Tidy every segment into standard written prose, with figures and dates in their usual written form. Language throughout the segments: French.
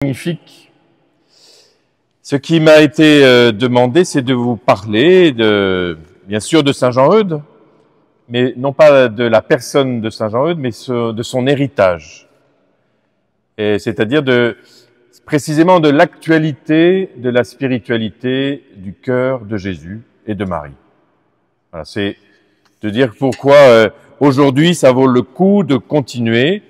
Magnifique. Ce qui m'a été demandé, c'est de vous parler bien sûr de Saint Jean-Eudes, mais non pas de la personne de Saint Jean-Eudes, mais de son héritage. C'est-à-dire précisément de l'actualité, de la spiritualité du cœur de Jésus et de Marie. Voilà, c'est de dire pourquoi aujourd'hui ça vaut le coup de continuer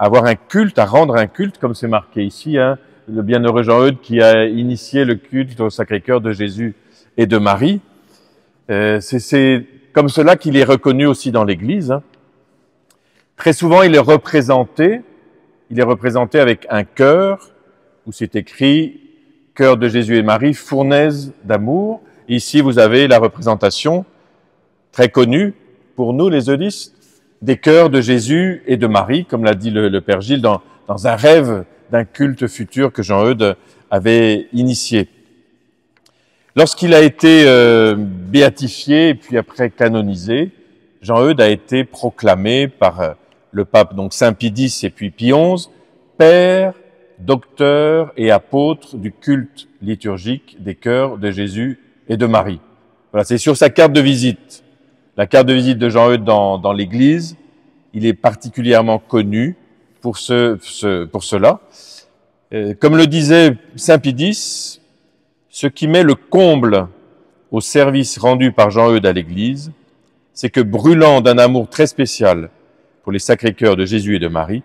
à avoir un culte, à rendre un culte, comme c'est marqué ici, hein, le bienheureux Jean-Eudes qui a initié le culte au Sacré-Cœur de Jésus et de Marie. C'est comme cela qu'il est reconnu aussi dans l'Église. Hein. Très souvent, il est représenté avec un cœur, où c'est écrit « Cœur de Jésus et Marie, fournaise d'amour ». Ici, vous avez la représentation très connue pour nous, les eudistes, des cœurs de Jésus et de Marie, comme l'a dit le Père Gilles, dans un rêve d'un culte futur que Jean-Eudes avait initié. Lorsqu'il a été béatifié et puis après canonisé, Jean-Eudes a été proclamé par le pape donc Saint Pie X et puis Pie XI, père, docteur et apôtre du culte liturgique des cœurs de Jésus et de Marie. Voilà, c'est sur sa carte de visite. La carte de visite de Jean-Eudes dans l'Église, il est particulièrement connu pour cela. Comme le disait Saint Pie X, ce qui met le comble au service rendu par Jean-Eudes à l'Église, c'est que brûlant d'un amour très spécial pour les sacrés cœurs de Jésus et de Marie,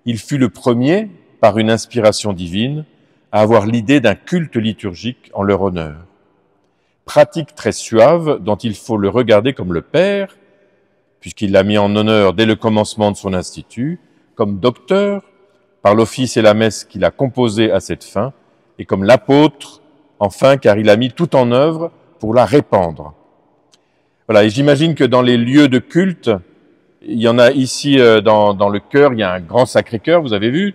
il fut le premier, par une inspiration divine, à avoir l'idée d'un culte liturgique en leur honneur. Pratique très suave dont il faut le regarder comme le Père, puisqu'il l'a mis en honneur dès le commencement de son institut, comme docteur, par l'office et la messe qu'il a composé à cette fin, et comme l'apôtre, enfin, car il a mis tout en œuvre pour la répandre. Voilà, et j'imagine que dans les lieux de culte, il y en a ici dans le chœur, il y a un grand Sacré-Cœur, vous avez vu,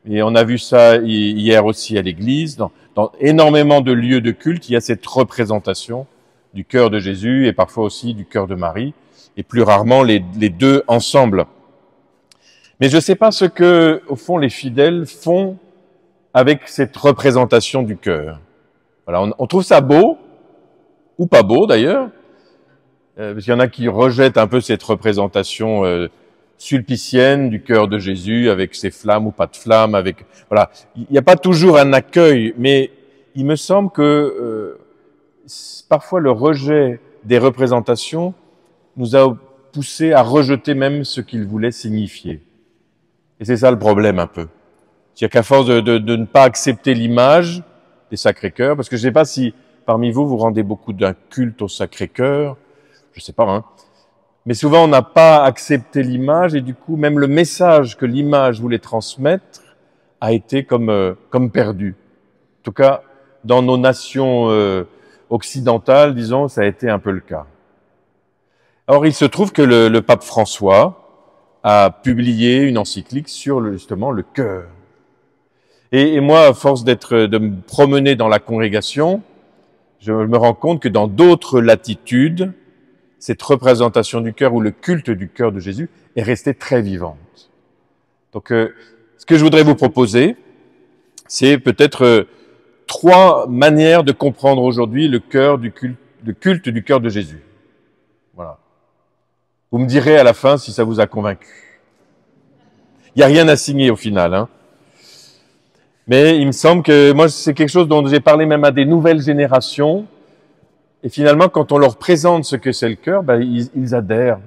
et on a vu ça hier aussi à l'église. Dans énormément de lieux de culte, il y a cette représentation du cœur de Jésus et parfois aussi du cœur de Marie, et plus rarement les deux ensemble. Mais je ne sais pas ce que, au fond, les fidèles font avec cette représentation du cœur. Voilà, on trouve ça beau, ou pas beau d'ailleurs, parce qu'il y en a qui rejettent un peu cette représentation sulpicienne du cœur de Jésus, avec ses flammes ou pas de flammes, avec voilà, il n'y a pas toujours un accueil, mais il me semble que parfois le rejet des représentations nous a poussé à rejeter même ce qu'il voulait signifier. Et c'est ça le problème un peu. C'est-à-dire qu'à force de ne pas accepter l'image des Sacrés-Cœurs, parce que je ne sais pas si parmi vous, vous rendez beaucoup d'un culte au Sacré-Cœur, je ne sais pas, hein. Mais souvent on n'a pas accepté l'image et du coup même le message que l'image voulait transmettre a été comme perdu. En tout cas, dans nos nations occidentales, disons, ça a été un peu le cas. Alors il se trouve que le pape François a publié une encyclique sur justement le cœur. Et moi, à force de me promener dans la congrégation, je me rends compte que dans d'autres latitudes, cette représentation du cœur ou le culte du cœur de Jésus est restée très vivante. Donc, ce que je voudrais vous proposer, c'est peut-être 3 manières de comprendre aujourd'hui le culte du cœur de Jésus. Voilà. Vous me direz à la fin si ça vous a convaincu. Il n'y a rien à signer au final, hein. Mais il me semble que moi, c'est quelque chose dont j'ai parlé même à des nouvelles générations. Et finalement, quand on leur présente ce que c'est le cœur, ben, ils adhèrent.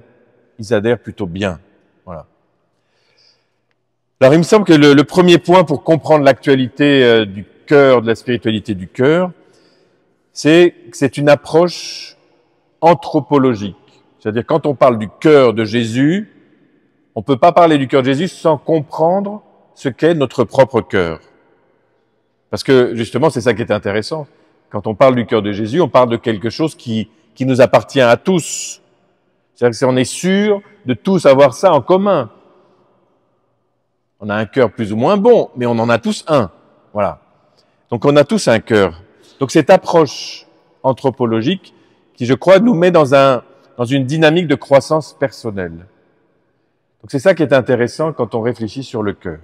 Ils adhèrent plutôt bien. Voilà. Alors, il me semble que le premier point pour comprendre l'actualité du cœur, de la spiritualité du cœur, c'est que c'est une approche anthropologique. C'est-à-dire, quand on parle du cœur de Jésus, on ne peut pas parler du cœur de Jésus sans comprendre ce qu'est notre propre cœur. Parce que, justement, c'est ça qui est intéressant. Quand on parle du cœur de Jésus, on parle de quelque chose qui nous appartient à tous. C'est-à-dire qu'on est sûr de tous avoir ça en commun. On a un cœur plus ou moins bon, mais on en a tous un. Voilà. Donc on a tous un cœur. Donc cette approche anthropologique qui, je crois, nous met dans une dynamique de croissance personnelle. Donc c'est ça qui est intéressant quand on réfléchit sur le cœur.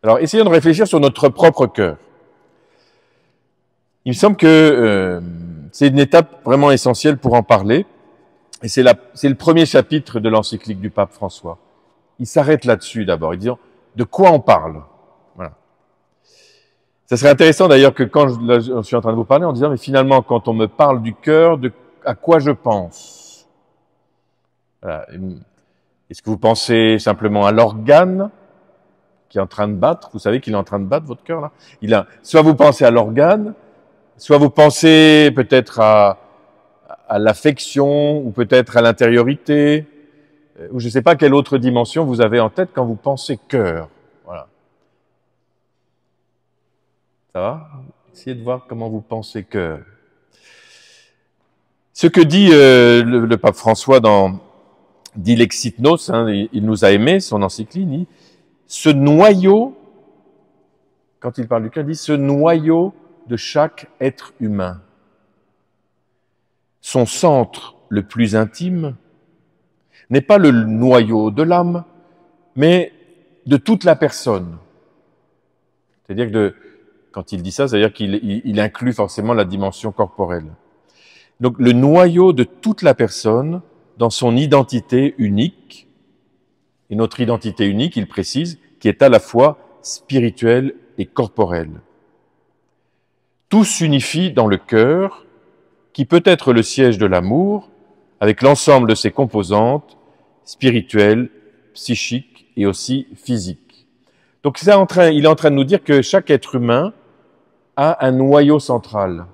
Alors, essayons de réfléchir sur notre propre cœur. Il me semble que c'est une étape vraiment essentielle pour en parler. Et c'est le premier chapitre de l'encyclique du pape François. Il s'arrête là-dessus d'abord. Il dit de quoi on parle. Voilà. Ça serait intéressant d'ailleurs que quand je suis en train de vous parler, en disant mais finalement quand on me parle du cœur, à quoi je pense. Voilà. Est-ce que vous pensez simplement à l'organe qui est en train de battre? Vous savez qu'il est en train de battre votre cœur là. Soit vous pensez à l'organe, soit vous pensez peut-être à l'affection, ou peut-être à l'intériorité, ou je ne sais pas quelle autre dimension vous avez en tête quand vous pensez cœur. Voilà. Ça va? Essayez de voir comment vous pensez cœur. Ce que dit le pape François dans Dilexit Nos, il nous a aimés, son encyclique, dit, ce noyau, quand il parle du cœur, il dit ce noyau de chaque être humain. Son centre le plus intime n'est pas le noyau de l'âme, mais de toute la personne. C'est-à-dire que quand il dit ça, c'est-à-dire qu'il inclut forcément la dimension corporelle. Donc le noyau de toute la personne dans son identité unique, et notre identité unique, il précise, qui est à la fois spirituelle et corporelle. Tout s'unifie dans le cœur, qui peut être le siège de l'amour, avec l'ensemble de ses composantes spirituelles, psychiques et aussi physiques. Donc il est en train de nous dire que chaque être humain a un noyau central,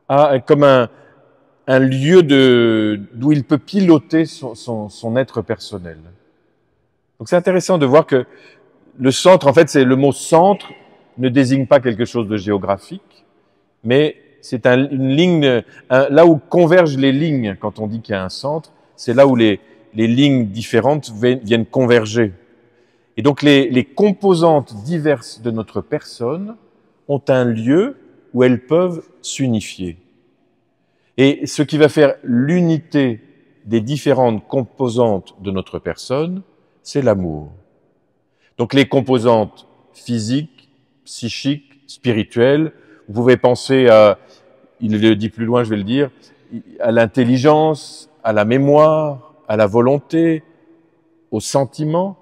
a comme un lieu d'où il peut piloter son être personnel. Donc c'est intéressant de voir que le centre, en fait, le mot centre ne désigne pas quelque chose de géographique, mais c'est une ligne, là où convergent les lignes, quand on dit qu'il y a un centre, c'est là où les lignes différentes viennent converger. Et donc les composantes diverses de notre personne ont un lieu où elles peuvent s'unifier. Et ce qui va faire l'unité des différentes composantes de notre personne, c'est l'amour. Donc les composantes physiques, psychiques, spirituelles, vous pouvez penser à, il le dit plus loin, je vais le dire, à l'intelligence, à la mémoire, à la volonté, aux sentiments.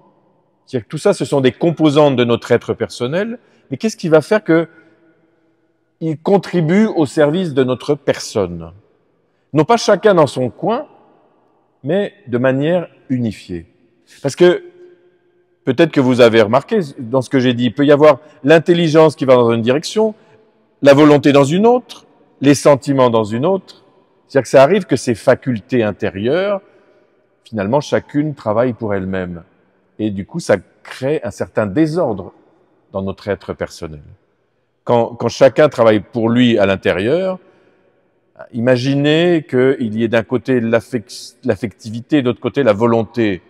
C'est-à-dire que tout ça, ce sont des composantes de notre être personnel, mais qu'est-ce qui va faire qu'ils contribuent au service de notre personne? Non pas chacun dans son coin, mais de manière unifiée. Parce que, peut-être que vous avez remarqué, dans ce que j'ai dit, il peut y avoir l'intelligence qui va dans une direction, la volonté dans une autre, les sentiments dans une autre. C'est-à-dire que ça arrive que ces facultés intérieures, finalement, chacune travaille pour elle-même. Et du coup, ça crée un certain désordre dans notre être personnel. Quand chacun travaille pour lui à l'intérieur, imaginez qu'il y ait d'un côté l'affectivité, de l'autre côté la volonté.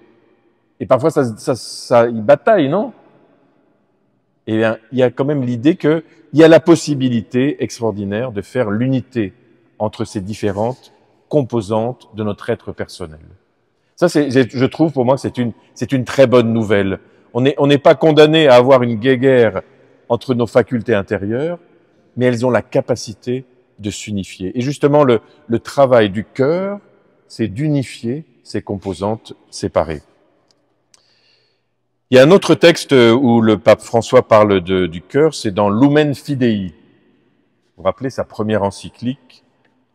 Et parfois, ça y bataille, non? Eh bien, il y a quand même l'idée qu'il y a la possibilité extraordinaire de faire l'unité entre ces différentes composantes de notre être personnel. Ça, je trouve pour moi que c'est une très bonne nouvelle. On n'est pas condamné à avoir une guéguerre entre nos facultés intérieures, mais elles ont la capacité de s'unifier. Et justement, le travail du cœur, c'est d'unifier ces composantes séparées. Il y a un autre texte où le pape François parle du cœur, c'est dans Lumen Fidei. Vous vous rappelez sa première encyclique,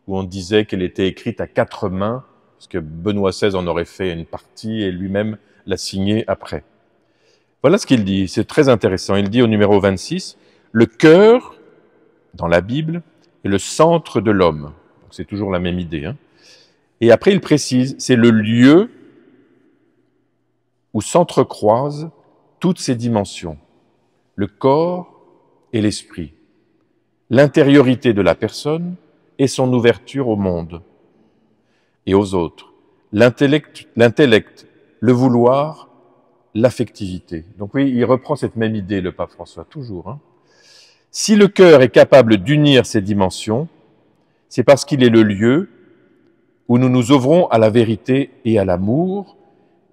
où on disait qu'elle était écrite à 4 mains, parce que Benoît XVI en aurait fait une partie et lui-même l'a signée après. Voilà ce qu'il dit, c'est très intéressant. Il dit au numéro 26, « Le cœur, dans la Bible, est le centre de l'homme. » C'est toujours la même idée. Hein. Et après, il précise, c'est le lieu où s'entrecroisent toutes ces dimensions, le corps et l'esprit, l'intériorité de la personne et son ouverture au monde et aux autres, l'intellect, le vouloir, l'affectivité. Donc oui, il reprend cette même idée, le pape François, toujours. Hein. Si le cœur est capable d'unir ces dimensions, c'est parce qu'il est le lieu où nous nous ouvrons à la vérité et à l'amour,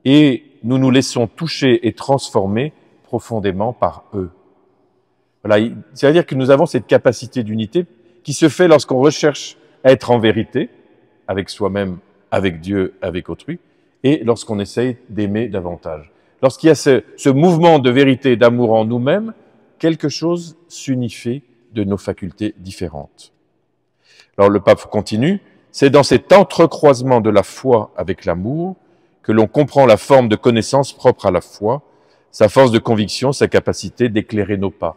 et nous nous laissons toucher et transformer profondément par eux. Voilà, c'est-à-dire que nous avons cette capacité d'unité qui se fait lorsqu'on recherche à être en vérité, avec soi-même, avec Dieu, avec autrui, et lorsqu'on essaye d'aimer davantage. Lorsqu'il y a ce mouvement de vérité et d'amour en nous-mêmes, quelque chose s'unifie de nos facultés différentes. Alors le pape continue, c'est dans cet entrecroisement de la foi avec l'amour que l'on comprend la forme de connaissance propre à la foi, sa force de conviction, sa capacité d'éclairer nos pas.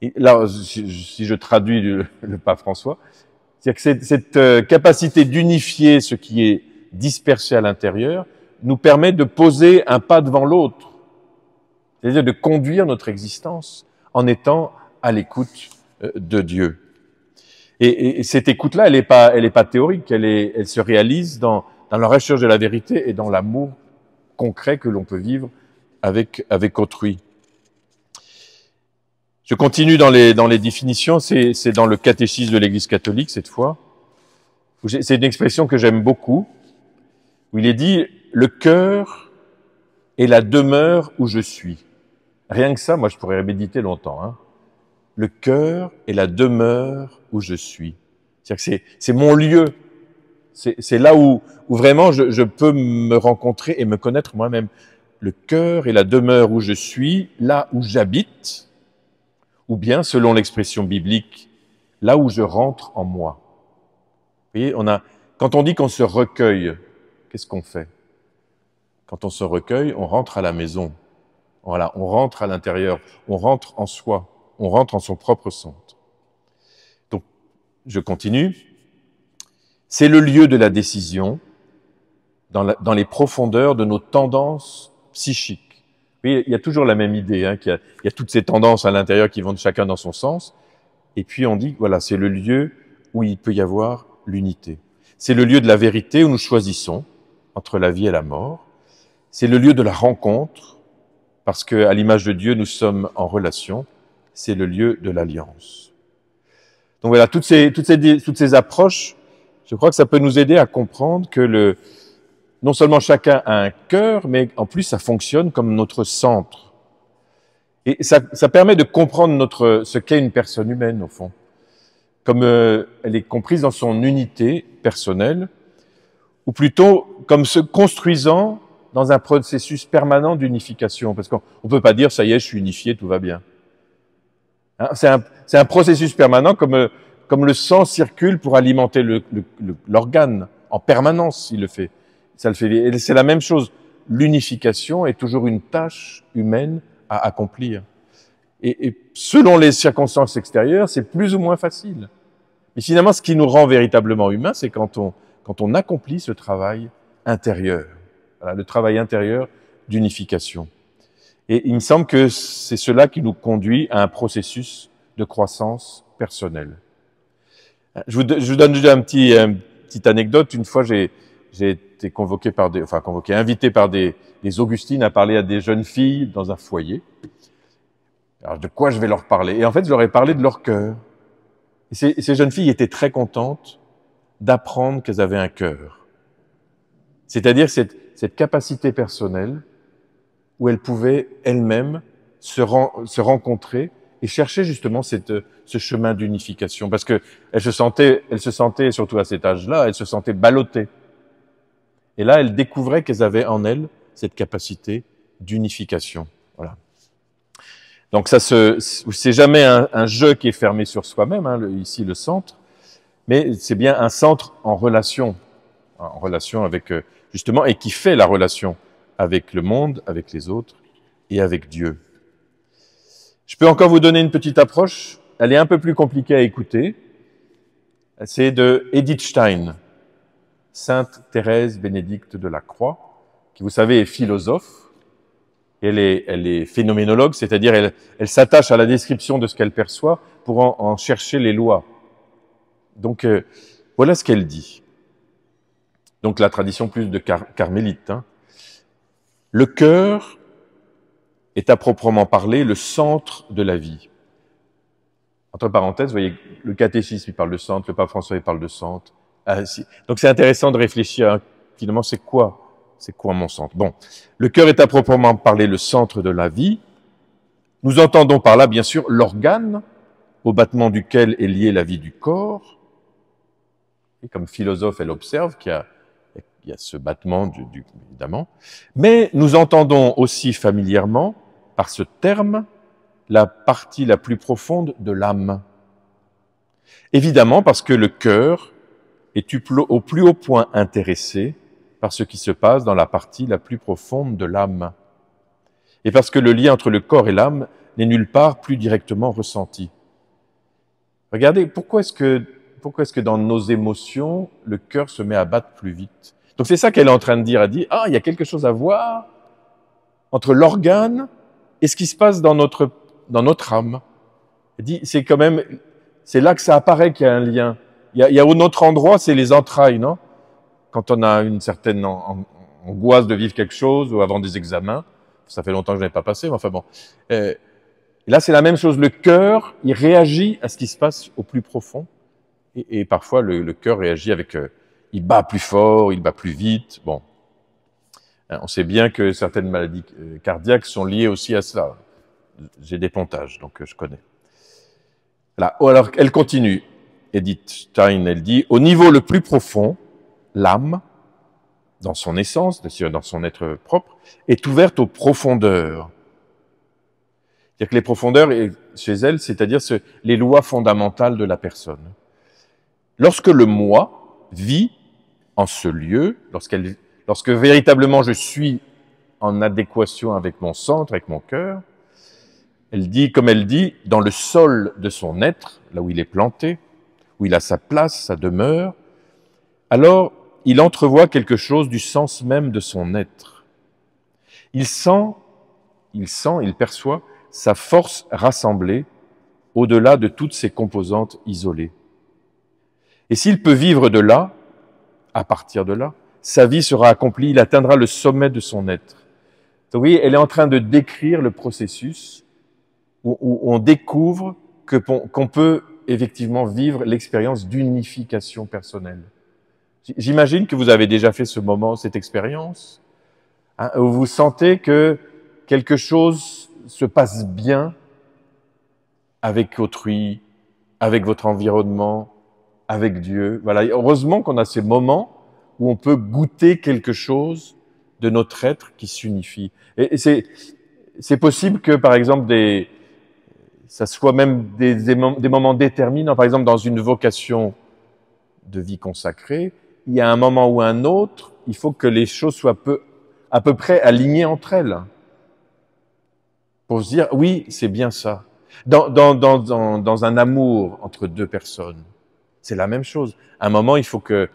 Et là, si je traduis le pape François, c'est-à-dire que cette capacité d'unifier ce qui est dispersé à l'intérieur nous permet de poser un pas devant l'autre, c'est-à-dire de conduire notre existence en étant à l'écoute de Dieu. Et cette écoute-là, elle est pas théorique, elle se réalise dans la recherche de la vérité et dans l'amour concret que l'on peut vivre avec autrui. Je continue dans les définitions, c'est dans le catéchisme de l'Église catholique cette fois. C'est une expression que j'aime beaucoup, où il est dit « le cœur est la demeure où je suis ». Rien que ça, moi je pourrais méditer longtemps. Hein. Le cœur est la demeure où je suis. C'est-à-dire que c'est mon lieu. C'est là où vraiment je peux me rencontrer et me connaître moi-même. Le cœur est la demeure où je suis, là où j'habite, ou bien, selon l'expression biblique, là où je rentre en moi. Vous voyez, quand on dit qu'on se recueille, qu'est-ce qu'on fait? Quand on se recueille, on rentre à la maison. Voilà, on rentre à l'intérieur, on rentre en soi, on rentre en son propre centre. Donc, je continue. C'est le lieu de la décision dans les profondeurs de nos tendances psychiques. Vous voyez, il y a toujours la même idée, hein, qu'il y a toutes ces tendances à l'intérieur qui vont de chacun dans son sens. Et puis on dit, voilà, c'est le lieu où il peut y avoir l'unité. C'est le lieu de la vérité où nous choisissons entre la vie et la mort. C'est le lieu de la rencontre, parce que à l'image de Dieu, nous sommes en relation. C'est le lieu de l'alliance. Donc voilà, toutes ces approches, je crois que ça peut nous aider à comprendre que non seulement chacun a un cœur, mais en plus ça fonctionne comme notre centre. Et ça permet de comprendre ce qu'est une personne humaine, au fond. Comme elle est comprise dans son unité personnelle, ou plutôt comme se construisant dans un processus permanent d'unification. Parce qu'on ne peut pas dire, ça y est, je suis unifié, tout va bien. Hein, c'est un processus permanent, comme le sang circule pour alimenter l'organe en permanence, il le fait. Ça le fait. Et c'est la même chose. L'unification est toujours une tâche humaine à accomplir. Et selon les circonstances extérieures, c'est plus ou moins facile. Mais finalement, ce qui nous rend véritablement humains, c'est quand on accomplit ce travail intérieur. Voilà, le travail intérieur d'unification. Et il me semble que c'est cela qui nous conduit à un processus de croissance personnelle. Je vous donne juste une petite anecdote. Une fois, j'ai été invité par des Augustines à parler à des jeunes filles dans un foyer. Alors, de quoi je vais leur parler? Et en fait, je leur ai parlé de leur cœur. Et ces jeunes filles étaient très contentes d'apprendre qu'elles avaient un cœur. C'est-à-dire cette capacité personnelle où elles pouvaient elles-mêmes se rencontrer et chercher justement ce chemin d'unification. Parce que elles se sentaient, surtout à cet âge-là, elles se sentaient ballottées. Et là, elles découvraient qu'elles avaient en elles cette capacité d'unification. Voilà. Donc c'est jamais un jeu qui est fermé sur soi-même, hein, ici le centre, mais c'est bien un centre en relation avec justement, et qui fait la relation avec le monde, avec les autres et avec Dieu. Je peux encore vous donner une petite approche, elle est un peu plus compliquée à écouter, c'est de Edith Stein, Sainte Thérèse Bénédicte de la Croix, qui vous savez est philosophe. Elle est phénoménologue, c'est-à-dire elle s'attache à la description de ce qu'elle perçoit pour en chercher les lois. Donc voilà ce qu'elle dit. Donc la tradition plus de carmélite. Hein. Le cœur est à proprement parler le centre de la vie. Entre parenthèses, vous voyez, le catéchisme il parle de centre, le pape François il parle de centre. Donc c'est intéressant de réfléchir, hein, finalement c'est quoi mon centre? Bon, le cœur est à proprement parler le centre de la vie, Nous entendons par là, bien sûr, l'organe au battement duquel est liée la vie du corps. Et comme philosophe, elle observe qu'il y a ce battement, évidemment. Mais nous entendons aussi familièrement, par ce terme, la partie la plus profonde de l'âme. Évidemment, parce que le cœur est au plus haut point intéressé par ce qui se passe dans la partie la plus profonde de l'âme. Et parce que le lien entre le corps et l'âme n'est nulle part plus directement ressenti. Regardez, pourquoi est-ce que dans nos émotions, le cœur se met à battre plus vite? Donc c'est ça qu'elle est en train de dire. Elle dit, ah, il y a quelque chose à voir entre l'organe et ce qui se passe dans notre âme. Elle dit, c'est là que ça apparaît qu'il y a un lien. Il y a un autre endroit, c'est les entrailles, non? Quand on a une certaine angoisse de vivre quelque chose ou avant des examens, ça fait longtemps que je n'ai pas passé, mais enfin bon. Et là, c'est la même chose. Le cœur, il réagit à ce qui se passe au plus profond. Et parfois, le cœur réagit avec... il bat plus fort, il bat plus vite. Bon. On sait bien que certaines maladies cardiaques sont liées aussi à cela. J'ai des pontages, donc je connais. Là. Alors, elle continue. Edith Stein, elle dit, au niveau le plus profond, l'âme, dans son essence, dans son être propre, est ouverte aux profondeurs. C'est-à-dire que les profondeurs, chez elle, c'est-à-dire les lois fondamentales de la personne. Lorsque le moi vit en ce lieu, lorsque véritablement je suis en adéquation avec mon centre, avec mon cœur, elle dit, comme elle dit, dans le sol de son être, là où il est planté, où il a sa place, sa demeure, alors il entrevoit quelque chose du sens même de son être. Il perçoit sa force rassemblée au-delà de toutes ses composantes isolées. Et s'il peut vivre de là, à partir de là, sa vie sera accomplie, il atteindra le sommet de son être. Donc, vous voyez, elle est en train de décrire le processus où on découvre qu'on peut effectivement vivre l'expérience d'unification personnelle. J'imagine que vous avez déjà fait ce moment, cette expérience, hein, où vous sentez que quelque chose se passe bien avec autrui, avec votre environnement, avec Dieu. Voilà. Heureusement qu'on a ces moments où on peut goûter quelque chose de notre être qui s'unifie. Et c'est possible que, par exemple, ça soit même des moments déterminants. Par exemple, dans une vocation de vie consacrée, il y a un moment ou un autre, il faut que les choses soient à peu près alignées entre elles. Pour se dire, oui, c'est bien ça. Dans un amour entre deux personnes, c'est la même chose. À un moment, il faut que,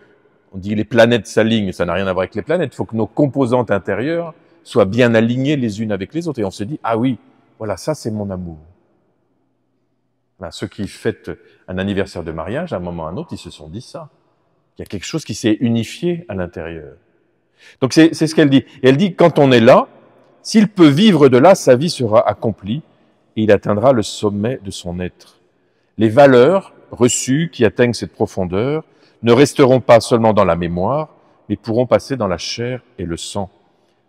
on dit les planètes s'alignent, ça n'a rien à voir avec les planètes, il faut que nos composantes intérieures soient bien alignées les unes avec les autres. Et on se dit, ah oui, voilà, ça c'est mon amour. Voilà, ceux qui fêtent un anniversaire de mariage, à un moment ou à un autre, ils se sont dit ça. Il y a quelque chose qui s'est unifié à l'intérieur. Donc c'est ce qu'elle dit. Et elle dit, quand on est là, s'il peut vivre de là, sa vie sera accomplie et il atteindra le sommet de son être. Les valeurs reçues qui atteignent cette profondeur ne resteront pas seulement dans la mémoire, mais pourront passer dans la chair et le sang.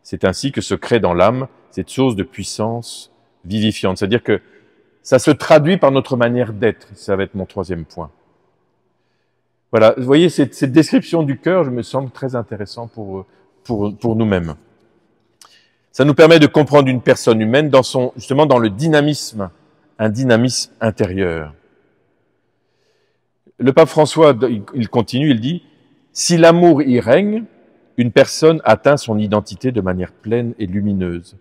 C'est ainsi que se crée dans l'âme cette source de puissance vivifiante. C'est-à-dire que ça se traduit par notre manière d'être. Ça va être mon troisième point. Voilà, vous voyez, cette description du cœur, je me semble très intéressant pour nous-mêmes. Ça nous permet de comprendre une personne humaine justement dans le dynamisme, un dynamisme intérieur. Le pape François, il continue, il dit « Si l'amour y règne, une personne atteint son identité de manière pleine et lumineuse.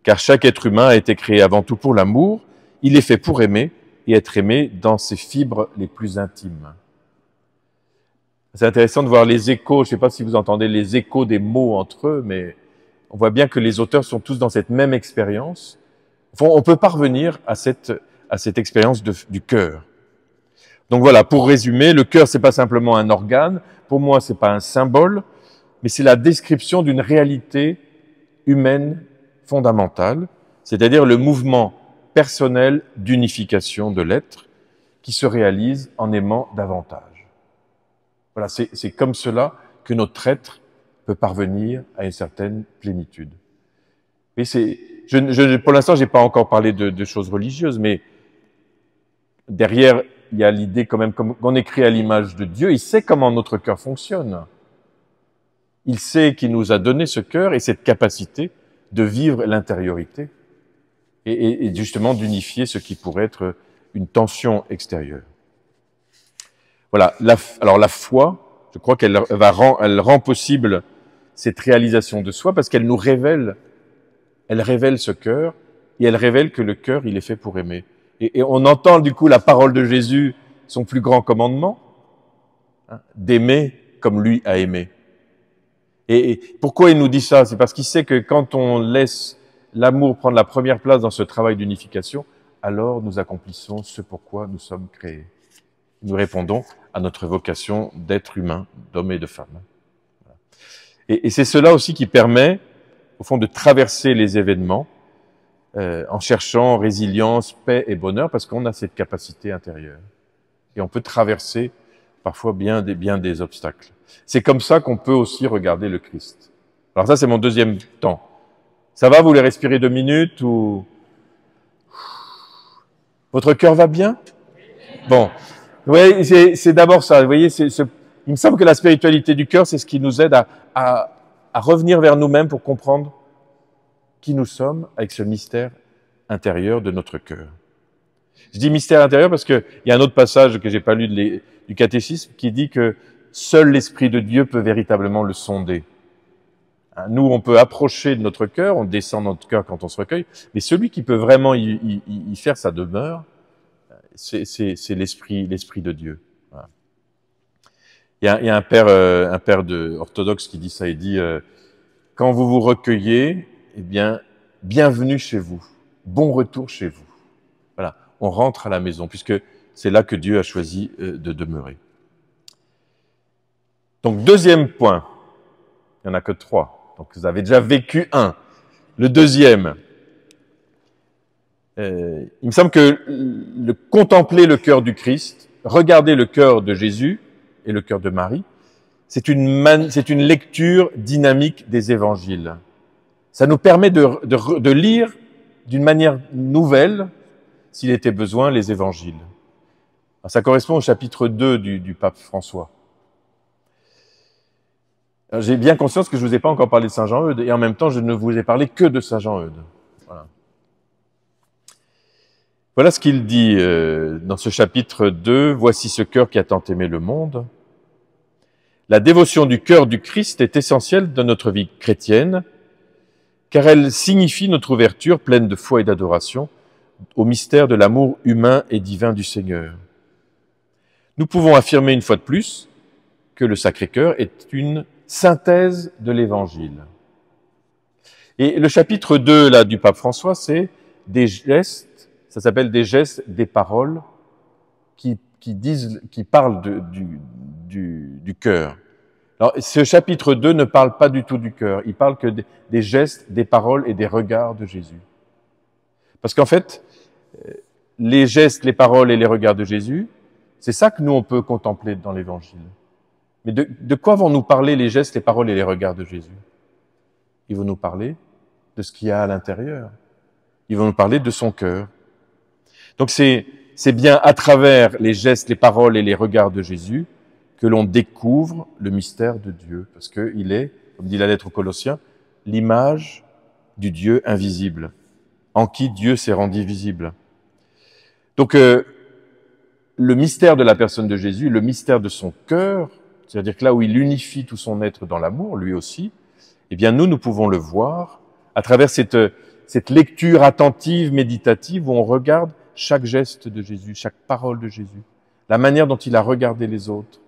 Car chaque être humain a été créé avant tout pour l'amour, il est fait pour aimer et être aimé dans ses fibres les plus intimes. » C'est intéressant de voir les échos, je ne sais pas si vous entendez les échos des mots entre eux, mais on voit bien que les auteurs sont tous dans cette même expérience. On peut parvenir à cette expérience du cœur. Donc voilà, pour résumer, le cœur, c'est pas simplement un organe, pour moi, c'est pas un symbole, mais c'est la description d'une réalité humaine fondamentale, c'est-à-dire le mouvement personnel d'unification de l'être qui se réalise en aimant davantage. Voilà, c'est comme cela que notre être peut parvenir à une certaine plénitude. Et pour l'instant, j'ai pas encore parlé de choses religieuses, mais derrière, il y a l'idée quand même qu'on est créé à l'image de Dieu. Il sait comment notre cœur fonctionne. Il sait qu'il nous a donné ce cœur et cette capacité de vivre l'intériorité et justement d'unifier ce qui pourrait être une tension extérieure. Voilà. Alors la foi, je crois qu'elle rend possible cette réalisation de soi parce qu'elle nous révèle, elle révèle ce cœur et elle révèle que le cœur, il est fait pour aimer. Et on entend du coup la parole de Jésus, son plus grand commandement, hein, d'aimer comme lui a aimé. Et pourquoi il nous dit ça? C'est parce qu'il sait que quand on laisse l'amour prendre la première place dans ce travail d'unification, alors nous accomplissons ce pourquoi nous sommes créés. Nous répondons à notre vocation d'être humain, d'homme et de femme. Voilà. Et c'est cela aussi qui permet, au fond, de traverser les événements en cherchant résilience, paix et bonheur, parce qu'on a cette capacité intérieure. Et on peut traverser parfois bien des obstacles. C'est comme ça qu'on peut aussi regarder le Christ. Alors ça, c'est mon deuxième temps. Ça va, vous voulez respirer 2 minutes ou... Votre cœur va bien? Bon. Oui, c'est d'abord ça. Vous voyez, il me semble que la spiritualité du cœur, c'est ce qui nous aide à revenir vers nous-mêmes pour comprendre qui nous sommes avec ce mystère intérieur de notre cœur. Je dis mystère intérieur parce qu'il y a un autre passage que j'ai pas lu du catéchisme qui dit que seul l'Esprit de Dieu peut véritablement le sonder. Nous, on peut approcher de notre cœur, on descend dans notre cœur quand on se recueille, mais celui qui peut vraiment y faire sa demeure, c'est l'Esprit de Dieu. Voilà. Il y a un père orthodoxe qui dit ça, il dit quand vous vous recueillez, eh bien, bienvenue chez vous, bon retour chez vous. Voilà, on rentre à la maison, puisque c'est là que Dieu a choisi de demeurer. Donc, deuxième point, il n'y en a que 3, donc vous avez déjà vécu un. Le deuxième, il me semble que contempler le cœur du Christ, regarder le cœur de Jésus et le cœur de Marie, c'est une lecture dynamique des évangiles. Ça nous permet de lire d'une manière nouvelle, s'il était besoin, les évangiles. Alors, ça correspond au chapitre 2 du pape François. J'ai bien conscience que je ne vous ai pas encore parlé de Saint Jean-Eudes, et en même temps, je ne vous ai parlé que de Saint Jean-Eudes. Voilà. Voilà ce qu'il dit dans ce chapitre 2, « Voici ce cœur qui a tant aimé le monde ». La dévotion du cœur du Christ est essentielle dans notre vie chrétienne, car elle signifie notre ouverture pleine de foi et d'adoration au mystère de l'amour humain et divin du Seigneur. Nous pouvons affirmer une fois de plus que le Sacré-Cœur est une synthèse de l'Évangile. Et le chapitre 2 là, du pape François, c'est des gestes, ça s'appelle des gestes, des paroles qui parlent du cœur. Alors, ce chapitre 2 ne parle pas du tout du cœur, il parle que des gestes, des paroles et des regards de Jésus. Parce qu'en fait, les gestes, les paroles et les regards de Jésus, c'est ça que nous on peut contempler dans l'Évangile. Mais de quoi vont nous parler les gestes, les paroles et les regards de Jésus? Ils vont nous parler de ce qu'il y a à l'intérieur. Ils vont nous parler de son cœur. Donc c'est bien à travers les gestes, les paroles et les regards de Jésus que l'on découvre le mystère de Dieu. Parce qu'il est, comme dit la lettre aux Colossiens, l'image du Dieu invisible, en qui Dieu s'est rendu visible. Donc le mystère de la personne de Jésus, le mystère de son cœur, c'est-à-dire que là où il unifie tout son être dans l'amour, lui aussi, eh bien nous pouvons le voir à travers cette lecture attentive, méditative, où on regarde chaque geste de Jésus, chaque parole de Jésus, la manière dont il a regardé les autres.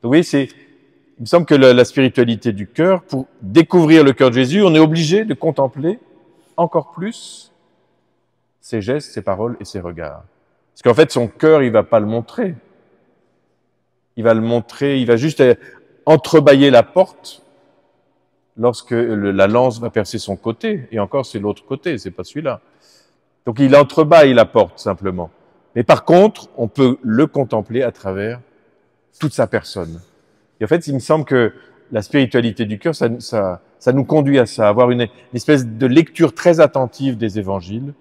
Donc vous voyez, il me semble que la spiritualité du cœur, pour découvrir le cœur de Jésus, on est obligé de contempler encore plus ses gestes, ses paroles et ses regards. Parce qu'en fait, son cœur, il va pas le montrer. Il va le montrer, il va juste entrebâiller la porte lorsque la lance va percer son côté. Et encore, c'est l'autre côté, c'est pas celui-là. Donc il entrebâille la porte, simplement. Mais par contre, on peut le contempler à travers toute sa personne. Et en fait, il me semble que la spiritualité du cœur, ça Ça nous conduit à ça, à avoir une espèce de lecture très attentive des évangiles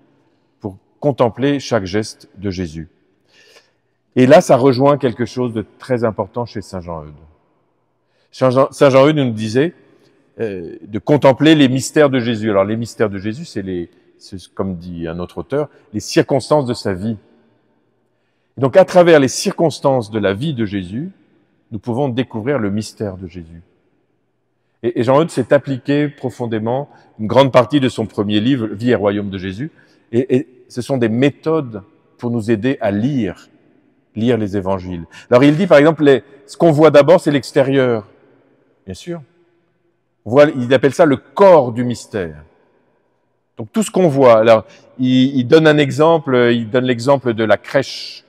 pour contempler chaque geste de Jésus. Et là, ça rejoint quelque chose de très important chez Saint Jean-Eudes. Saint Jean-Eudes nous disait de contempler les mystères de Jésus. Alors les mystères de Jésus, c'est comme dit un autre auteur, les circonstances de sa vie. Et donc à travers les circonstances de la vie de Jésus, nous pouvons découvrir le mystère de Jésus. Et Jean-Eudes s'est appliqué profondément une grande partie de son premier livre, Vie et royaume de Jésus, et ce sont des méthodes pour nous aider à lire les évangiles. Alors il dit par exemple, ce qu'on voit d'abord, c'est l'extérieur, bien sûr. Il appelle ça le corps du mystère. Donc tout ce qu'on voit. Alors il donne un exemple, il donne l'exemple de la crèche.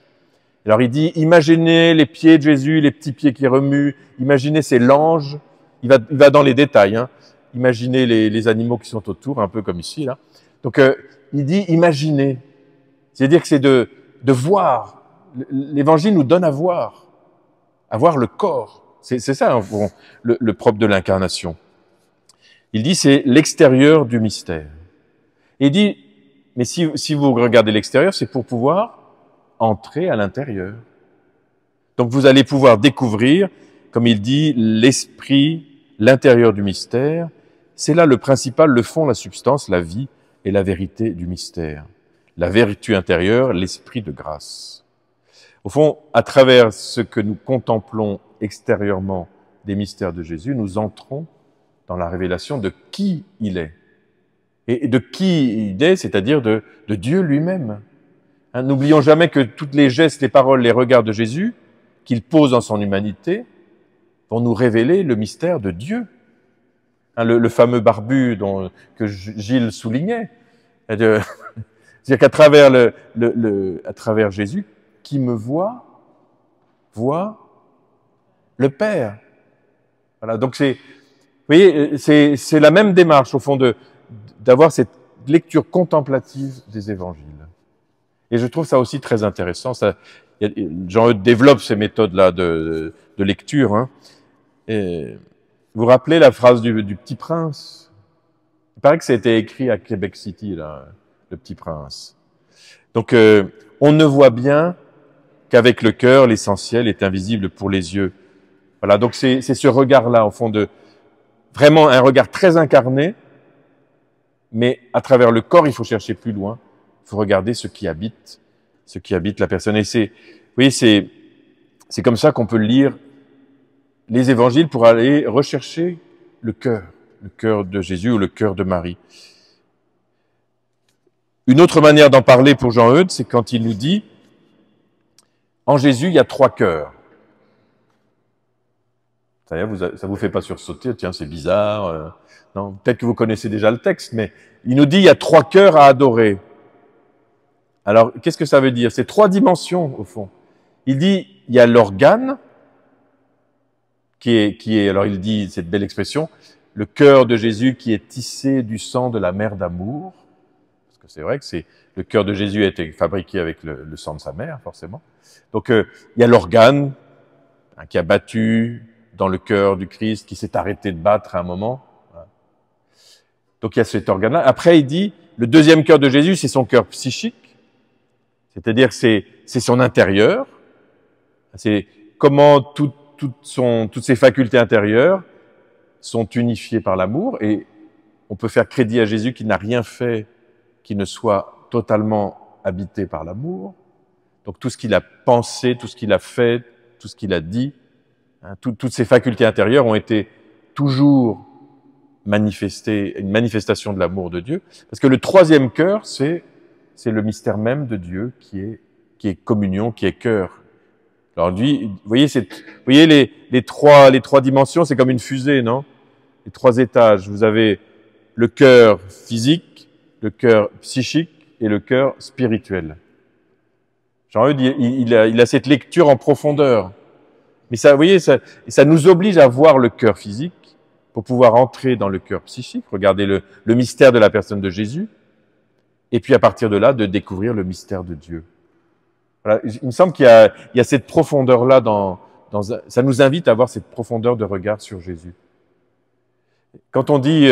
Alors il dit, imaginez les pieds de Jésus, les petits pieds qui remuent, imaginez c'est l'ange. Il va dans les détails, hein. Imaginez les animaux qui sont autour, un peu comme ici là. Donc il dit imaginez, c'est-à-dire que c'est de voir. L'Évangile nous donne à voir le corps. C'est ça hein, le propre de l'incarnation. Il dit c'est l'extérieur du mystère. Et il dit mais si vous regardez l'extérieur, c'est pour pouvoir entrer à l'intérieur. Donc vous allez pouvoir découvrir, comme il dit, l'esprit, l'intérieur du mystère. C'est là le principal, le fond, la substance, la vie et la vérité du mystère. La vertu intérieure, l'esprit de grâce. Au fond, à travers ce que nous contemplons extérieurement des mystères de Jésus, nous entrons dans la révélation de qui il est. Et de qui il est, c'est-à-dire de Dieu lui-même. Hein, n'oublions jamais que tous les gestes, les paroles, les regards de Jésus, qu'il pose en son humanité, vont nous révéler le mystère de Dieu. Hein, le fameux barbu que Gilles soulignait. C'est-à-dire qu'à travers, à travers Jésus, qui me voit le Père. Voilà, donc vous voyez, c'est la même démarche, au fond, d'avoir cette lecture contemplative des évangiles. Et je trouve ça aussi très intéressant. Jean-Eudes développe ces méthodes-là de lecture. Hein. Et vous vous rappelez la phrase du Petit Prince? Il paraît que ça a été écrit à Québec City, là, le Petit Prince. Donc, on ne voit bien qu'avec le cœur, l'essentiel est invisible pour les yeux. Voilà, donc c'est ce regard-là, au fond, vraiment un regard très incarné, mais à travers le corps, il faut chercher plus loin. Il faut regarder ce qui habite la personne. Et vous voyez, c'est comme ça qu'on peut lire les évangiles pour aller rechercher le cœur de Jésus ou le cœur de Marie. Une autre manière d'en parler pour Jean-Eudes, c'est quand il nous dit en Jésus, il y a 3 cœurs. Ça vous fait pas sursauter, tiens, c'est bizarre. Non, peut-être que vous connaissez déjà le texte, mais il nous dit il y a 3 cœurs à adorer. Alors, qu'est-ce que ça veut dire? C'est 3 dimensions, au fond. Il dit, il y a l'organe, qui est, alors il dit cette belle expression, le cœur de Jésus qui est tissé du sang de la mère d'amour. Parce que c'est vrai que le cœur de Jésus a été fabriqué avec le sang de sa mère, forcément. Donc, il y a l'organe, hein, qui a battu dans le cœur du Christ, qui s'est arrêté de battre à un moment. Donc, il y a cet organe-là. Après, il dit, le deuxième cœur de Jésus, c'est son cœur psychique. C'est-à-dire que c'est son intérieur. C'est comment toutes ses facultés intérieures sont unifiées par l'amour. Et on peut faire crédit à Jésus qui n'a rien fait qui ne soit totalement habité par l'amour. Donc tout ce qu'il a pensé, tout ce qu'il a fait, tout ce qu'il a dit, hein, toutes ses facultés intérieures ont été toujours manifestées, une manifestation de l'amour de Dieu. Parce que le troisième cœur, c'est le mystère même de Dieu qui est communion, qui est cœur. Alors lui, vous voyez les trois dimensions, c'est comme une fusée, non? Les 3 étages. Vous avez le cœur physique, le cœur psychique et le cœur spirituel. Jean-Eudes, il a cette lecture en profondeur. Mais ça, vous voyez, ça nous oblige à voir le cœur physique pour pouvoir entrer dans le cœur psychique, regarder le mystère de la personne de Jésus, et puis à partir de là, de découvrir le mystère de Dieu. Voilà, il me semble qu'il y a cette profondeur-là ça nous invite à avoir cette profondeur de regard sur Jésus. Quand on dit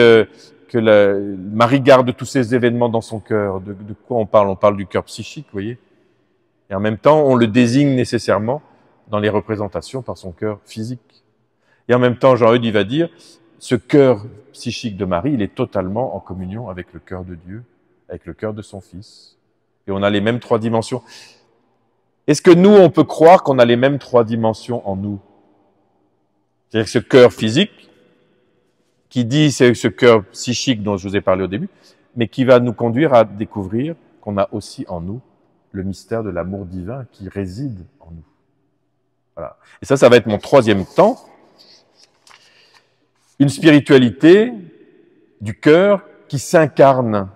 que Marie garde tous ces événements dans son cœur, de quoi on parle? On parle du cœur psychique, vous voyez. Et en même temps, on le désigne nécessairement dans les représentations par son cœur physique. Et en même temps, Jean-Eudes, il va dire, ce cœur psychique de Marie, il est totalement en communion avec le cœur de Dieu, avec le cœur de son Fils. Et on a les mêmes 3 dimensions. Est-ce que nous, on peut croire qu'on a les mêmes 3 dimensions en nous? C'est-à-dire que ce cœur physique, qui dit c'est ce cœur psychique dont je vous ai parlé au début, mais qui va nous conduire à découvrir qu'on a aussi en nous le mystère de l'amour divin qui réside en nous. Voilà. Et ça va être mon 3e temps. Une spiritualité du cœur qui s'incarne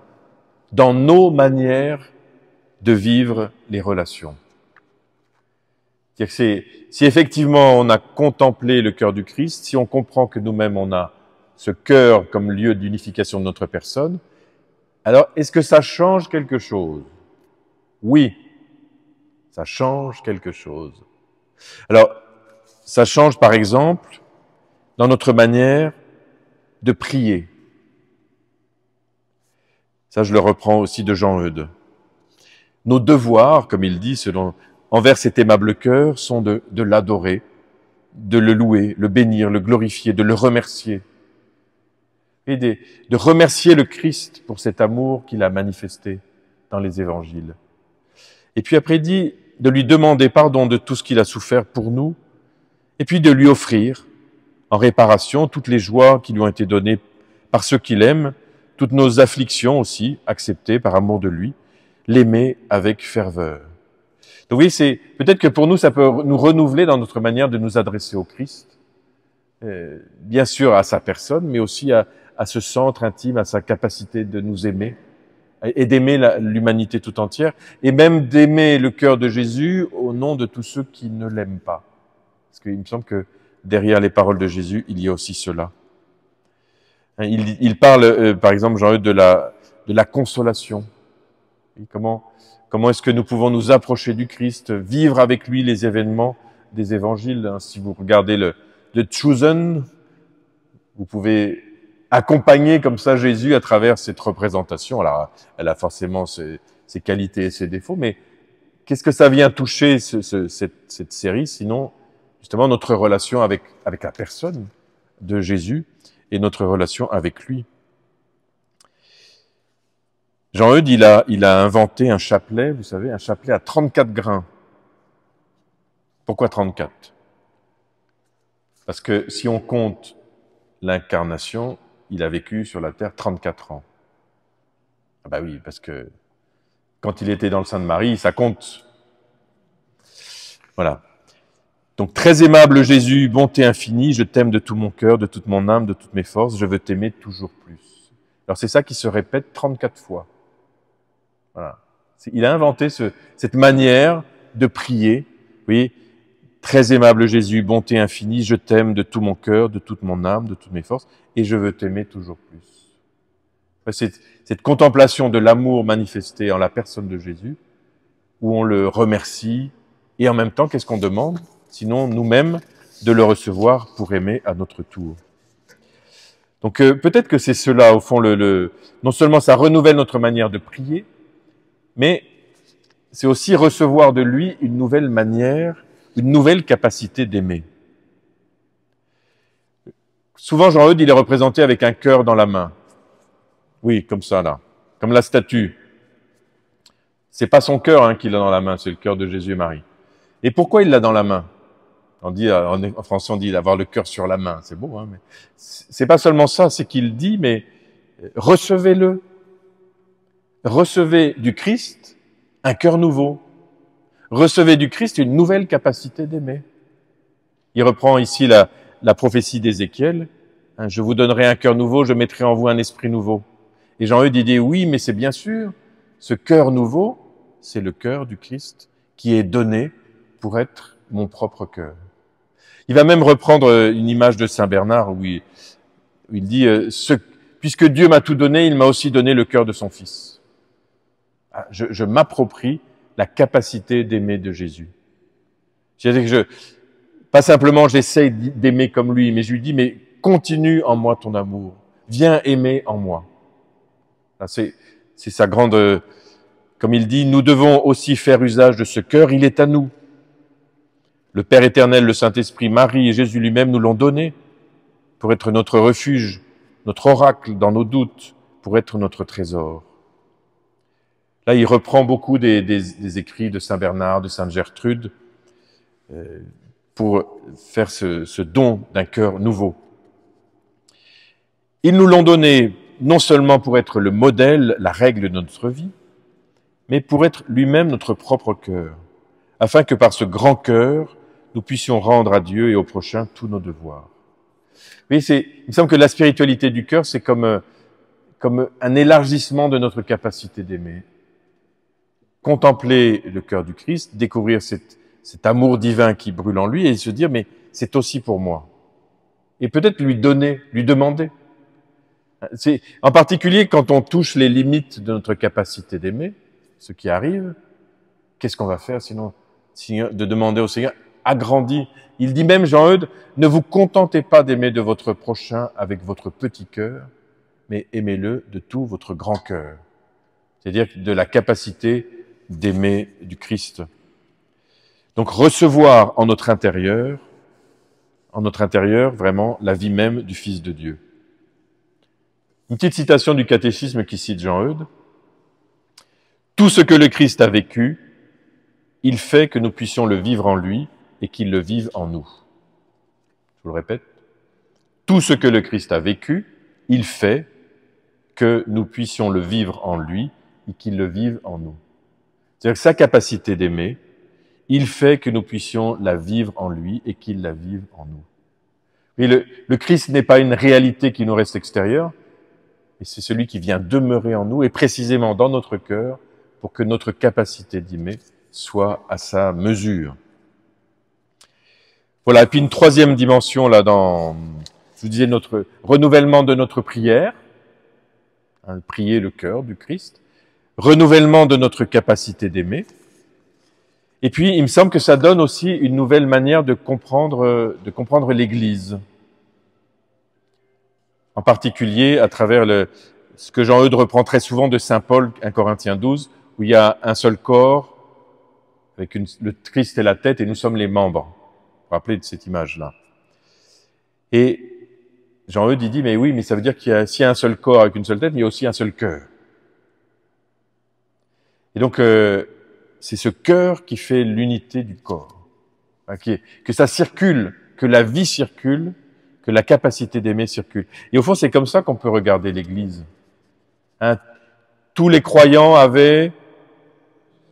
dans nos manières de vivre les relations. C'est-à-dire que si effectivement on a contemplé le cœur du Christ, si on comprend que nous-mêmes on a ce cœur comme lieu d'unification de notre personne, alors est-ce que ça change quelque chose? Oui, ça change quelque chose. Alors, ça change par exemple dans notre manière de prier. Ça, je le reprends aussi de Jean-Eudes. Nos devoirs, comme il dit, envers cet aimable cœur, sont de l'adorer, de le louer, le bénir, le glorifier, de le remercier. Et de remercier le Christ pour cet amour qu'il a manifesté dans les évangiles. Et puis après, il dit de lui demander pardon de tout ce qu'il a souffert pour nous, et puis de lui offrir, en réparation, toutes les joies qui lui ont été données par ceux qu'il aime, toutes nos afflictions aussi, acceptées par amour de lui, l'aimer avec ferveur. Donc oui, peut-être que pour nous, ça peut nous renouveler dans notre manière de nous adresser au Christ, bien sûr à sa personne, mais aussi à ce centre intime, à sa capacité de nous aimer, et d'aimer l'humanité tout entière, et même d'aimer le cœur de Jésus au nom de tous ceux qui ne l'aiment pas. Parce qu'il me semble que derrière les paroles de Jésus, il y a aussi cela. Il parle, par exemple, Jean-Eudes, de la consolation. Et comment est-ce que nous pouvons nous approcher du Christ, vivre avec lui les événements des évangiles. Si vous regardez le Chosen, vous pouvez accompagner comme ça Jésus à travers cette représentation. Alors, elle a forcément ses qualités et ses défauts, mais qu'est-ce que ça vient toucher cette série, sinon justement notre relation avec la personne de Jésus et notre relation avec lui. Jean-Eudes, il a inventé un chapelet, vous savez, un chapelet à 34 grains. Pourquoi 34? Parce que si on compte l'incarnation, il a vécu sur la terre 34 ans. Ah bah oui, parce que quand il était dans le sein de Marie, ça compte. Voilà. Donc, très aimable Jésus, bonté infinie, je t'aime de tout mon cœur, de toute mon âme, de toutes mes forces, je veux t'aimer toujours plus. Alors, c'est ça qui se répète 34 fois. Voilà. Il a inventé cette manière de prier. Vous voyez, très aimable Jésus, bonté infinie, je t'aime de tout mon cœur, de toute mon âme, de toutes mes forces, et je veux t'aimer toujours plus. Cette contemplation de l'amour manifesté en la personne de Jésus, où on le remercie, et en même temps, qu'est-ce qu'on demande? Sinon, nous-mêmes, de le recevoir pour aimer à notre tour. Donc, peut-être que c'est cela, au fond, non seulement ça renouvelle notre manière de prier, mais c'est aussi recevoir de lui une nouvelle manière, une nouvelle capacité d'aimer. Souvent, Jean-Eudes, il est représenté avec un cœur dans la main. Oui, comme ça, là. Comme la statue. C'est pas son cœur qu'il a dans la main, c'est le cœur de Jésus et Marie. Et pourquoi il l'a dans la main? En français, on dit avoir le cœur sur la main. C'est beau, mais c'est pas seulement ça, c'est qu'il dit, mais recevez-le. Recevez du Christ un cœur nouveau. Recevez du Christ une nouvelle capacité d'aimer. Il reprend ici la prophétie d'Ézéchiel. Je vous donnerai un cœur nouveau, je mettrai en vous un esprit nouveau. Et Jean-Eudes dit oui, mais c'est bien sûr, ce cœur nouveau, c'est le cœur du Christ qui est donné pour être mon propre cœur. Il va même reprendre une image de Saint Bernard où il dit puisque Dieu m'a tout donné, il m'a aussi donné le cœur de son Fils. Je m'approprie la capacité d'aimer de Jésus. C'est-à-dire que pas simplement j'essaye d'aimer comme lui, mais je lui dis, mais continue en moi ton amour. Viens aimer en moi. C'est sa grande... Comme il dit, nous devons aussi faire usage de ce cœur, il est à nous. Le Père éternel, le Saint-Esprit, Marie et Jésus lui-même nous l'ont donné pour être notre refuge, notre oracle dans nos doutes, pour être notre trésor. Là, il reprend beaucoup des écrits de Saint Bernard, de Sainte Gertrude, pour faire ce don d'un cœur nouveau. Ils nous l'ont donné non seulement pour être le modèle, la règle de notre vie, mais pour être lui-même notre propre cœur, afin que par ce grand cœur, nous puissions rendre à Dieu et au prochain tous nos devoirs. Vous voyez, il me semble que la spiritualité du cœur, c'est comme un élargissement de notre capacité d'aimer. Contempler le cœur du Christ, découvrir cet amour divin qui brûle en lui et se dire, mais c'est aussi pour moi. Et peut-être lui donner, lui demander. C'est en particulier quand on touche les limites de notre capacité d'aimer, ce qui arrive, qu'est-ce qu'on va faire sinon de demander au Seigneur, agrandis. Il dit même, Jean-Eudes, ne vous contentez pas d'aimer de votre prochain avec votre petit cœur, mais aimez-le de tout votre grand cœur. C'est-à-dire de la capacité d'aimer du Christ. Donc recevoir en notre intérieur vraiment la vie même du Fils de Dieu. Une petite citation du catéchisme qui cite Jean-Eudes. Tout ce que le Christ a vécu, il fait que nous puissions le vivre en lui et qu'il le vive en nous. Je vous le répète. Tout ce que le Christ a vécu, il fait que nous puissions le vivre en lui et qu'il le vive en nous. C'est-à-dire que sa capacité d'aimer, il fait que nous puissions la vivre en lui et qu'il la vive en nous. Et le Christ n'est pas une réalité qui nous reste extérieure, et c'est celui qui vient demeurer en nous et précisément dans notre cœur pour que notre capacité d'aimer soit à sa mesure. Voilà, et puis une troisième dimension là je vous disais, notre renouvellement de notre prière, prier le cœur du Christ, renouvellement de notre capacité d'aimer, et puis il me semble que ça donne aussi une nouvelle manière de comprendre l'Église. En particulier à travers ce que Jean-Eudes reprend très souvent de Saint Paul, 1 Corinthiens 12, où il y a un seul corps, avec le Christ est la tête et nous sommes les membres. Vous vous rappelez de cette image-là. Et Jean-Eudes, il dit, mais oui, mais ça veut dire s'il y a un seul corps avec une seule tête, il y a aussi un seul cœur. Et donc, c'est ce cœur qui fait l'unité du corps. Que ça circule, que la vie circule, que la capacité d'aimer circule. Et au fond, c'est comme ça qu'on peut regarder l'Église. Tous les croyants avaient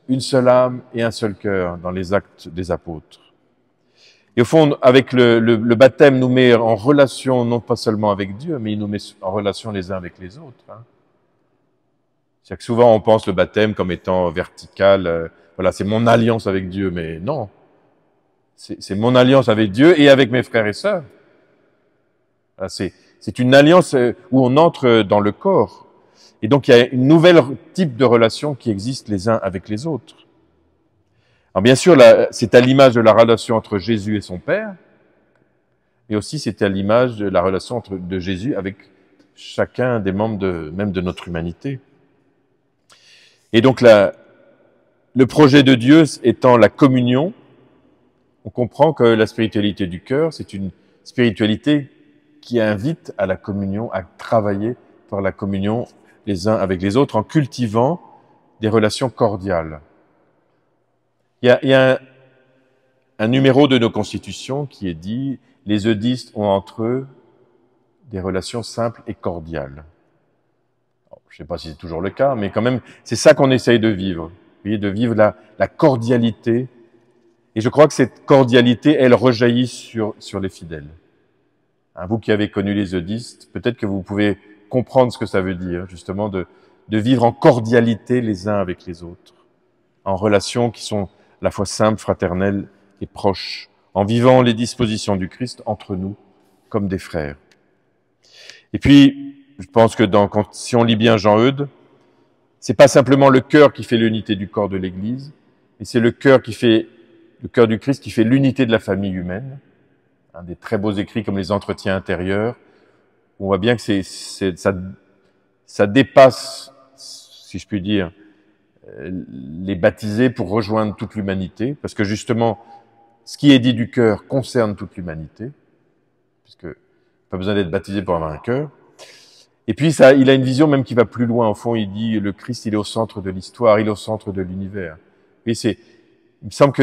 une seule âme et un seul cœur dans les actes des apôtres. Et au fond, avec le baptême nous met en relation, non pas seulement avec Dieu, mais il nous met en relation les uns avec les autres. C'est-à-dire que souvent on pense le baptême comme étant vertical, voilà, c'est mon alliance avec Dieu, mais non. C'est mon alliance avec Dieu et avec mes frères et sœurs. C'est une alliance où on entre dans le corps. Et donc il y a une nouvelle type de relation qui existe les uns avec les autres. Alors bien sûr, c'est à l'image de la relation entre Jésus et son Père, et aussi c'est à l'image de la relation de Jésus avec chacun des membres même de notre humanité. Et donc le projet de Dieu étant la communion, on comprend que la spiritualité du cœur, c'est une spiritualité qui invite à la communion, à travailler par la communion les uns avec les autres en cultivant des relations cordiales. Il y a un numéro de nos constitutions qui est dit « Les eudistes ont entre eux des relations simples et cordiales ». Je ne sais pas si c'est toujours le cas, mais quand même, c'est ça qu'on essaye de vivre. Vous voyez, de vivre la cordialité. Et je crois que cette cordialité, elle rejaillit sur les fidèles. Vous qui avez connu les eudistes, peut-être que vous pouvez comprendre ce que ça veut dire, justement, de vivre en cordialité les uns avec les autres, en relations qui sont à la fois simples, fraternelles et proches, en vivant les dispositions du Christ entre nous, comme des frères. Et puis, je pense que si on lit bien Jean-Eudes, c'est pas simplement le cœur qui fait l'unité du corps de l'Église, mais c'est le cœur du Christ qui fait l'unité de la famille humaine. un des très beaux écrits comme les Entretiens intérieurs, où on voit bien que ça dépasse, si je puis dire, les baptisés pour rejoindre toute l'humanité, parce que justement, ce qui est dit du cœur concerne toute l'humanité, puisque pas besoin d'être baptisé pour avoir un cœur. Et puis, il a une vision même qui va plus loin. Au fond, il dit, le Christ, il est au centre de l'histoire, il est au centre de l'univers. Et il me semble que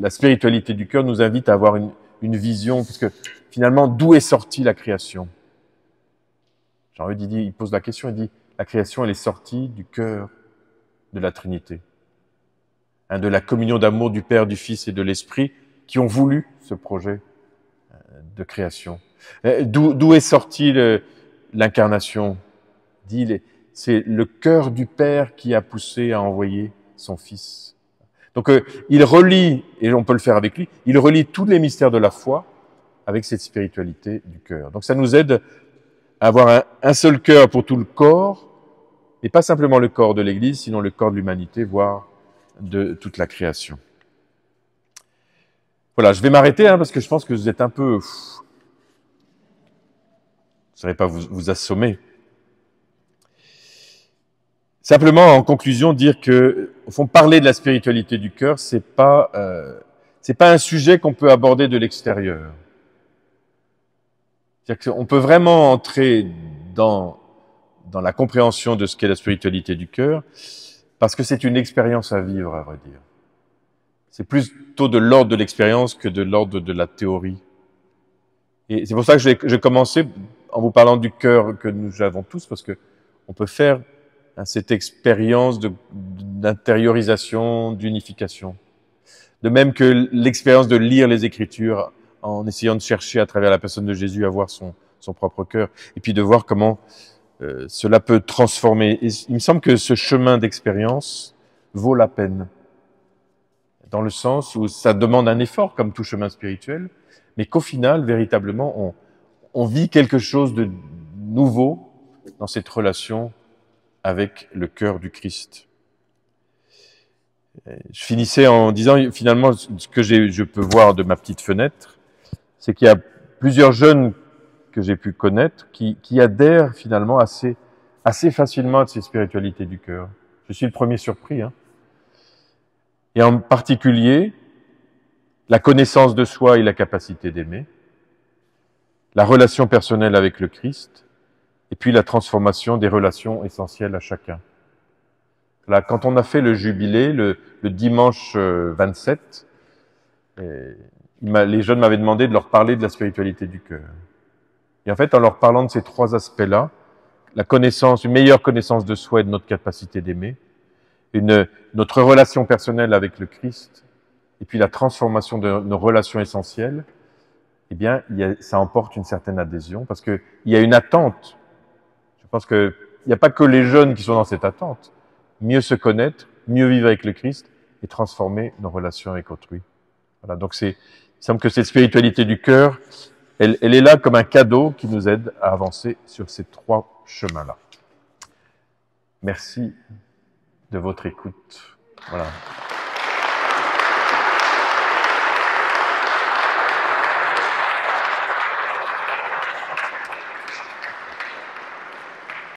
la spiritualité du cœur nous invite à avoir une vision, parce que finalement, d'où est sortie la création? Jean-Eudes, il pose la question, il dit, la création, elle est sortie du cœur de la Trinité. De la communion d'amour du Père, du Fils et de l'Esprit, qui ont voulu ce projet de création. D'où est sortie l'incarnation? C'est le cœur du Père qui a poussé à envoyer son Fils. Donc il relie, et on peut le faire avec lui, il relie tous les mystères de la foi avec cette spiritualité du cœur. Donc ça nous aide à avoir un seul cœur pour tout le corps, et pas simplement le corps de l'Église, sinon le corps de l'humanité, voire de toute la création. Voilà, je vais m'arrêter parce que je pense que vous êtes un peu... je ne saurais pas vous assommer. Simplement, en conclusion, dire que, au fond, parler de la spiritualité du cœur, c'est pas un sujet qu'on peut aborder de l'extérieur. C'est-à-dire qu'on peut vraiment entrer dans la compréhension de ce qu'est la spiritualité du cœur, parce que c'est une expérience à vivre, à vrai dire. C'est plutôt de l'ordre de l'expérience que de l'ordre de la théorie. Et c'est pour ça que je commençais en vous parlant du cœur que nous avons tous, parce que on peut faire cette expérience d'intériorisation, d'unification. De même que l'expérience de lire les Écritures en essayant de chercher à travers la personne de Jésus à voir son propre cœur, et puis de voir comment cela peut transformer. Et il me semble que ce chemin d'expérience vaut la peine, dans le sens où ça demande un effort, comme tout chemin spirituel, mais qu'au final, véritablement, on vit quelque chose de nouveau dans cette relation avec le cœur du Christ. Je finissais en disant, finalement, ce que je peux voir de ma petite fenêtre, c'est qu'il y a plusieurs jeunes que j'ai pu connaître qui adhèrent finalement assez facilement à ces spiritualités du cœur. Je suis le premier surpris. Et en particulier, la connaissance de soi et la capacité d'aimer, la relation personnelle avec le Christ, et puis la transformation des relations essentielles à chacun. Là, quand on a fait le jubilé, le dimanche 27, les jeunes m'avaient demandé de leur parler de la spiritualité du cœur. Et en fait, en leur parlant de ces trois aspects-là, une meilleure connaissance de soi et de notre capacité d'aimer, notre relation personnelle avec le Christ, et puis la transformation de nos relations essentielles, eh bien, ça emporte une certaine adhésion, parce qu'il y a une attente. Je pense qu'il n'y a pas que les jeunes qui sont dans cette attente. Mieux se connaître, mieux vivre avec le Christ, et transformer nos relations avec autrui. Voilà, donc il semble que cette spiritualité du cœur, elle est là comme un cadeau qui nous aide à avancer sur ces trois chemins-là. Merci de votre écoute. Voilà.